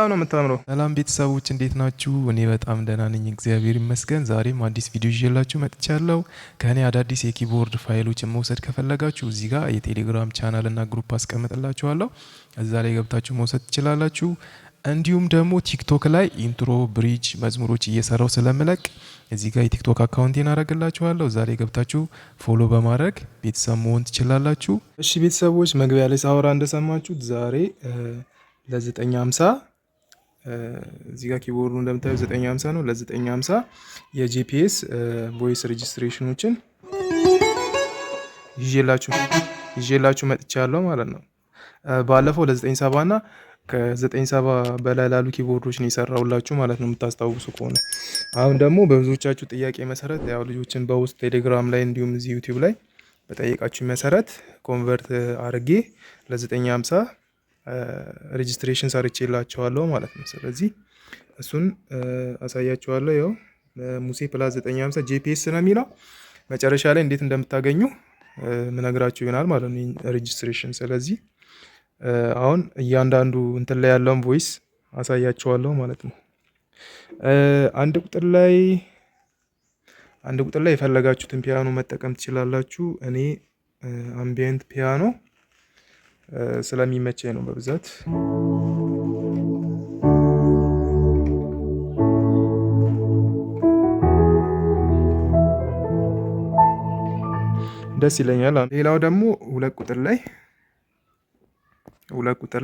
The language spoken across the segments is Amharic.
በጣም ነው የምታምረው። ሰላም ቤተሰቦች እንዴት ናችሁ? እኔ በጣም ደህና ነኝ እግዚአብሔር ይመስገን። ዛሬም አዲስ ቪዲዮ ይዤላችሁ መጥቻለሁ። ከኔ አዳዲስ የኪቦርድ ፋይሎችን መውሰድ ከፈለጋችሁ እዚህ ጋር የቴሌግራም ቻናል እና ግሩፕ አስቀምጥላችኋለሁ። እዛ ላይ ገብታችሁ መውሰድ ትችላላችሁ። እንዲሁም ደግሞ ቲክቶክ ላይ ኢንትሮ ብሪጅ መዝሙሮች እየሰራው ስለምለቅ እዚህ ጋር የቲክቶክ አካውንቴን አረግላችኋለሁ። እዛ ላይ ገብታችሁ ፎሎ በማድረግ ቤተሰብ መሆን ትችላላችሁ። እሺ ቤተሰቦች መግቢያ ላይ ሳወራ እንደሰማችሁት ዛሬ ለ950 እዚህ ጋር ኪቦርዱ እንደምታዩት 950 ነው። ለ950 የጂፒኤስ ቮይስ ሬጂስትሬሽኖችን ይዤላችሁ መጥቻለሁ ማለት ነው። ባለፈው ለ970 እና ከ970 በላይ ላሉ ኪቦርዶች ነው የሰራሁላችሁ ማለት ነው የምታስታውሱ ከሆነ። አሁን ደግሞ በብዙዎቻችሁ ጥያቄ መሰረት ያው ልጆችን በውስጥ ቴሌግራም ላይ እንዲሁም እዚህ ዩቲዩብ ላይ በጠየቃችሁ መሰረት ኮንቨርት አድርጌ ለ950 ሬጂስትሬሽን ሰርቼላችኋለሁ ማለት ነው። ስለዚህ እሱን አሳያችኋለሁ። ያው ሙሴ ፕላስ 950 ጂፒኤስ ነው የሚለው መጨረሻ ላይ እንዴት እንደምታገኙ ምነግራችሁ ይሆናል ማለት ነው ሬጂስትሬሽን። ስለዚህ አሁን እያንዳንዱ እንትን ላይ ያለውን ቮይስ አሳያችኋለሁ ማለት ነው። አንድ ቁጥር ላይ የፈለጋችሁትን ፒያኖ መጠቀም ትችላላችሁ። እኔ አምቢየንት ፒያኖ ስለሚመቸኝ ነው በብዛት። ደስ ይለኛል። ሌላው ደግሞ ሁለት ቁጥር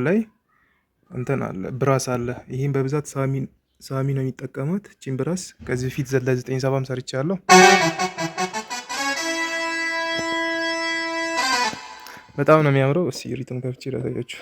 ላይ እንትን አለ ብራስ አለ። ይህም በብዛት ሳሚ ነው የሚጠቀሙት። ቺን ብራስ ከዚህ በፊት ለ970 ሰርቻለሁ። በጣም ነው የሚያምረው። እስኪ ሪትም ከፍቼ ላሳያችሁ።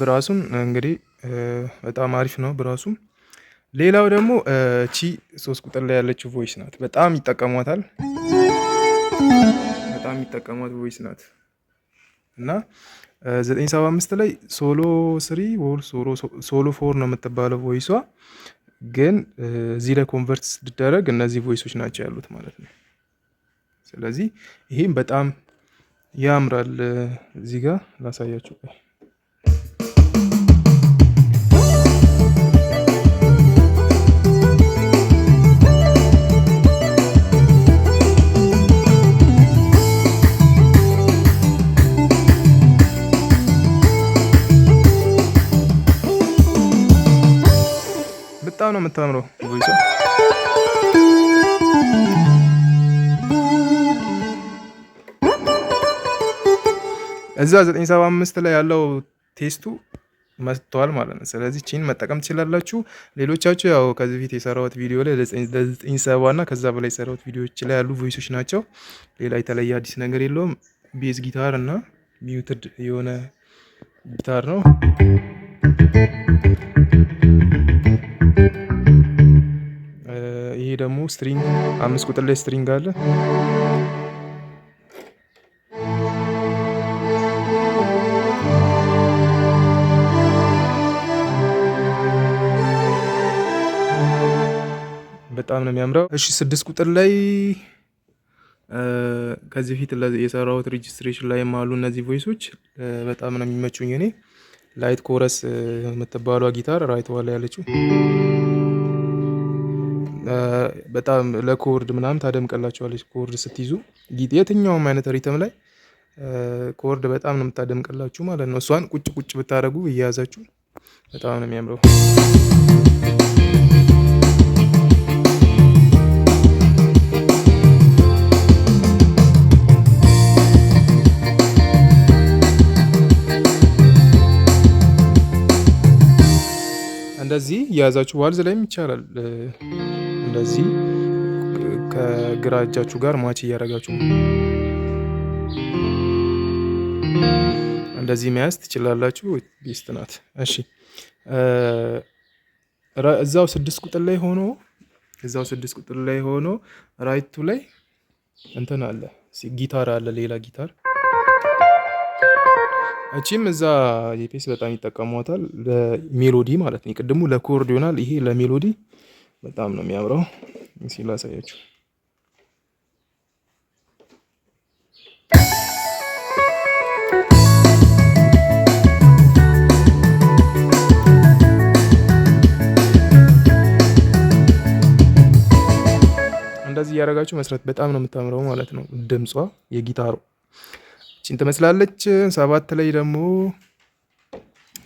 ብራሱን እንግዲህ በጣም አሪፍ ነው ብራሱም። ሌላው ደግሞ ቺ 3 ቁጥር ላይ ያለችው ቮይስ ናት። በጣም ይጠቀሟት ቮይስ ናት እና 975 ላይ ሶሎ 3 ወር ሶሎ 4 ነው የምትባለው ቮይሷ። ግን እዚህ ላይ ኮንቨርት ስትደረግ እነዚህ ቮይሶች ናቸው ያሉት ማለት ነው። ስለዚህ ይሄም በጣም ያምራል። እዚህ ጋር ላሳያችሁ። በጣም ነው የምታምረው ቮይሷ። እዛ 975 ላይ ያለው ቴስቱ መጥቷል ማለት ነው። ስለዚህ ቺን መጠቀም ትችላላችሁ። ሌሎቻችሁ ያው ከዚህ በፊት የሰራሁት ቪዲዮ ላይ ለ970 እና ከዛ በላይ የሰራሁት ቪዲዮዎች ላይ ያሉ ቮይሶች ናቸው። ሌላ የተለየ አዲስ ነገር የለውም። ቤዝ ጊታር እና ሚውትድ የሆነ ጊታር ነው። ይሄ ደግሞ ስትሪንግ 5 ቁጥር ላይ ስትሪንግ አለ። በጣም ነው የሚያምረው። እሺ 6 ቁጥር ላይ ከዚህ በፊት የሰራሁት ሬጂስትሬሽን ላይ አሉ እነዚህ ቮይሶች በጣም ነው የሚመቹኝ። እኔ ላይት ኮረስ የምትባሏ ጊታር ራይት ዋላ ያለችው በጣም ለኮርድ ምናምን ታደምቀላችኋለች። ኮርድ ስትይዙ የትኛውም አይነት ሪትም ላይ ኮርድ በጣም ነው የምታደምቀላችሁ ማለት ነው። እሷን ቁጭ ብታደርጉ እየያዛችሁ በጣም ነው የሚያምረው። እንደዚህ እየያዛችሁ ዋልዝ ላይም ይቻላል። እንደዚህ ከግራ እጃችሁ ጋር ማች እያደረጋችሁ እንደዚህ መያዝ ትችላላችሁ። ቤስት ናት። እሺ እዛው 6 ቁጥር ላይ ሆኖ ራይቱ ላይ እንትን አለ ጊታር አለ። ሌላ ጊታር እቺም እዛ የፔስ በጣም ይጠቀሟታል ለሜሎዲ ማለት ነው። ቅድሙ ለኮርድ ይሆናል፣ ይሄ ለሜሎዲ በጣም ነው የሚያምረው። ሲል አሳያችሁ። እንደዚህ እያደረጋችሁ መስራት በጣም ነው የምታምረው ማለት ነው። ድምጿ የጊታሩ እቺን ትመስላለች። 7 ላይ ደግሞ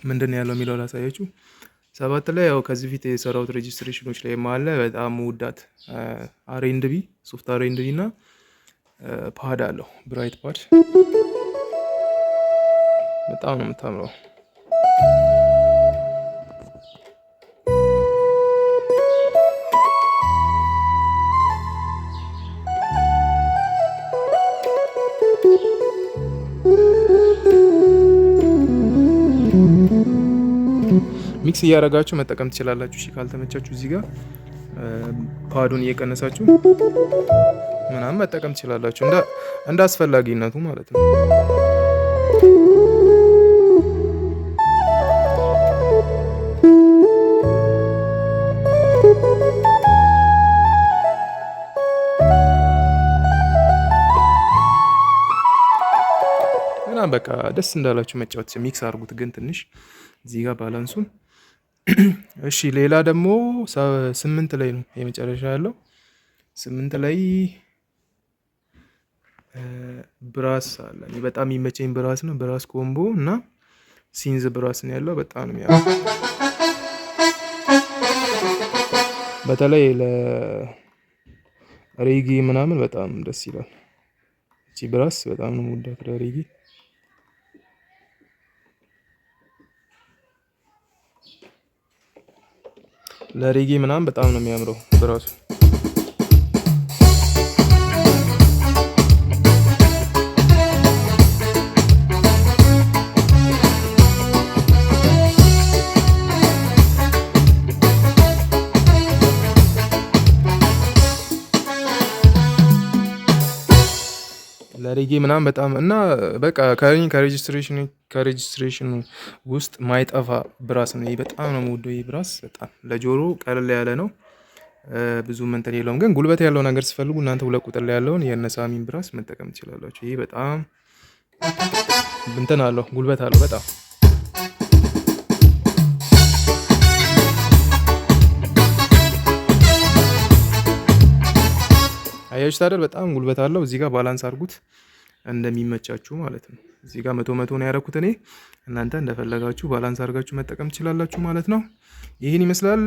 ምንድን ነው ያለው የሚለው ላሳያችሁ። 7 ላይ ያው ከዚህ ፊት የሰራሁት ሬጅስትሬሽኖች ላይ ማለ በጣም ውዳት አሬንድቢ ሶፍት አሬንድቢ እና ፓድ አለው ብራይት ፓድ በጣም ነው የምታምረው። ሚክስ እያደረጋችሁ መጠቀም ትችላላችሁ። እሺ ካልተመቻችሁ እዚህ ጋር ፓዱን እየቀነሳችሁ ምናምን መጠቀም ትችላላችሁ እንደ አስፈላጊነቱ ማለት ነው። በቃ ደስ እንዳላችሁ መጫወት ሚክስ አድርጉት፣ ግን ትንሽ እዚህ ጋር ባላንሱን። እሺ ሌላ ደግሞ 8 ላይ ነው የመጨረሻ ያለው። 8 ላይ ብራስ አለ። በጣም የሚመቸኝ ብራስ ነው። ብራስ ኮምቦ እና ሲንዝ ብራስ ነው ያለው። በጣም ነው የሚያምረው። በተለይ ለሬጌ ምናምን በጣም ደስ ይላል። እቺ ብራስ በጣም ነው የምወዳት ለሬጌ። ለሬጌ ምናምን በጣም ነው የሚያምረው ብራሱ። ለሬጌ ምናምን በጣም እና በቃ ከሬጅስትሬሽኑ ውስጥ ማይጠፋ ብራስ ነው። ይሄ በጣም ነው የምወደው። ይሄ ብራስ በጣም ለጆሮ ቀለል ያለ ነው፣ ብዙ እንትን የለውም። ግን ጉልበት ያለው ነገር ሲፈልጉ እናንተ 2 ቁጥር ላይ ያለውን የነሳሚን ብራስ መጠቀም ትችላላችሁ። ይሄ በጣም እንትን አለው፣ ጉልበት አለው በጣም። አያችሁ አይደል? በጣም ጉልበት አለው። እዚህ ጋር ባላንስ አድርጉት እንደሚመቻችሁ ማለት ነው። እዚህ ጋር 100 ነው ያደረኩት እኔ። እናንተ እንደፈለጋችሁ ባላንስ አድርጋችሁ መጠቀም ትችላላችሁ ማለት ነው። ይህን ይመስላል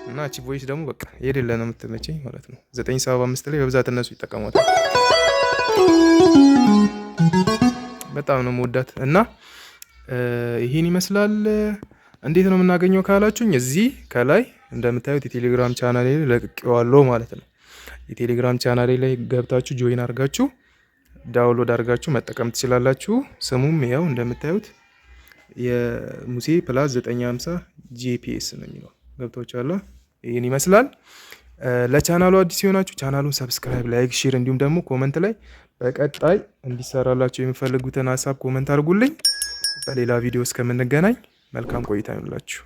እና እቺ ቮይስ ደግሞ በቃ የሌለ ነው የምትመቸኝ ማለት ነው። 975 ላይ በብዛት እነሱ ይጠቀሟታል። በጣም ነው መወዳት እና ይህን ይመስላል። እንዴት ነው የምናገኘው ካላችሁኝ፣ እዚህ ከላይ እንደምታዩት የቴሌግራም ቻናሌ ላይ ለቅቄዋለሁ ማለት ነው። የቴሌግራም ቻናሌ ላይ ገብታችሁ ጆይን አድርጋችሁ ዳውንሎድ አድርጋችሁ መጠቀም ትችላላችሁ። ስሙም ያው እንደምታዩት የሙሴ ፕላስ 950 ጂፒኤስ ነው የሚለው። ገብታችኋል? ይህን ይመስላል። ለቻናሉ አዲስ ሲሆናችሁ ቻናሉን ሰብስክራይብ፣ ላይክ፣ ሼር እንዲሁም ደግሞ ኮመንት ላይ በቀጣይ እንዲሰራላችሁ የሚፈልጉትን ሀሳብ ኮመንት አድርጉልኝ። በሌላ ቪዲዮ እስከምንገናኝ መልካም ቆይታ ይሁንላችሁ።